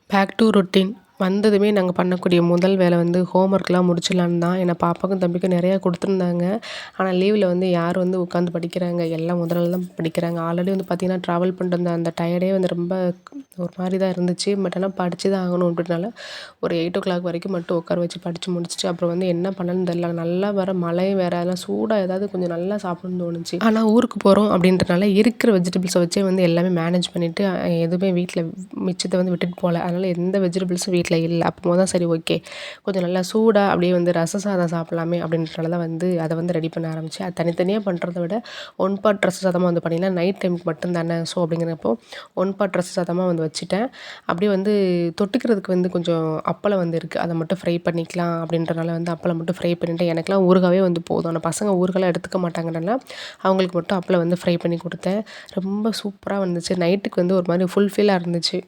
Back to routine. வந்ததுமே நாங்க பண்ணக்கூடிய முதல் வேலை வந்து ஹோம் ஒர்க்லாம் முடிச்சிடலான்னு தான். ஏன்னா பாப்பாக்கும், தம்பிக்கும் நிறையா குடுத்துருந்தாங்க. ஆனா லீவ்ல வந்து யார் வந்து உட்காந்து படிக்கிறாங்க? எல்லாம் முதல் நாள் தான் படிக்கிறாங்க. ஆல்ரெடி வந்து பார்த்தீங்கன்னா, ட்ராவல் பண்ணிட்டு வந்த அந்த டயர்டே வந்து ரொம்ப ஒரு மாரி தான் இருந்துச்சு. பட் ஆனா படிச்சு தான் ஆகணும் அப்படின்றனால, ஒரு 8:00 வரைக்கும் மட்டும் உட்கார வச்சு படிச்சு முடிச்சுட்டு, அப்புறம் வந்து என்ன பண்ணணும்னு தெரியல. நல்லா வேற மழை வேற. அதெல்லாம் சூடா ஏதாவது கொஞ்சம் நல்லா சாப்பிடணும்னு தோணுச்சு. ஆனா ஊருக்கு போறோம் அப்படின்றனால இருக்கிற வெஜிடபிள்ஸ வச்சே வந்து எல்லாமே மேனேஜ் பண்ணிட்டு, எதுவுமே வீட்ல மிச்சத்த வந்து விட்டுட்டு போல. அதனால எந்த வெஜிடபிள்ஸும் வீட்ல இல்ல. அப்பம்போது தான் சரி ஓகே. கொஞ்சம் நல்லா சூடா அப்படியே வந்து ரச சாதம் சாப்பிடலாமே அப்படின்றனால தான் வந்து அத வந்து ரெடி பண்ண ஆரம்பிச்சேன். அது தனித்தனியா பண்றத விட, ஒன் பாட் ரச சாதமா வந்து பண்ணிங்கன்னா, நைட் டைமுக்கு மட்டும் தானே. ஸோ அப்படிங்கிறப்போ, ஒன் பாட் ரச சாதமா வந்து வச்சுட்டேன். அப்படியே வந்து தொட்டுக்கிறதுக்கு வந்து கொஞ்சம் அப்பளம் வந்து இருக்கு. அத மட்டும் ஃப்ரை பண்ணிக்கலாம் அப்படின்றனால வந்து அப்பளம் மட்டும் ஃப்ரை பண்ணிட்டு, எனக்கெல்லாம் ஊறுகாவே வந்து போதும். ஆனா பசங்க ஊறுகாலாம் எடுத்துக்க மாட்டாங்கன்றனால, அவங்களுக்கு மட்டும் அப்பளம் வந்து ஃப்ரை பண்ணி குடுத்தேன். ரொம்ப சூப்பரா வந்துச்சு. நைட்டுக்கு வந்து ஒரு மாரி ஃபுல்ஃபில்லா இருந்துச்சு.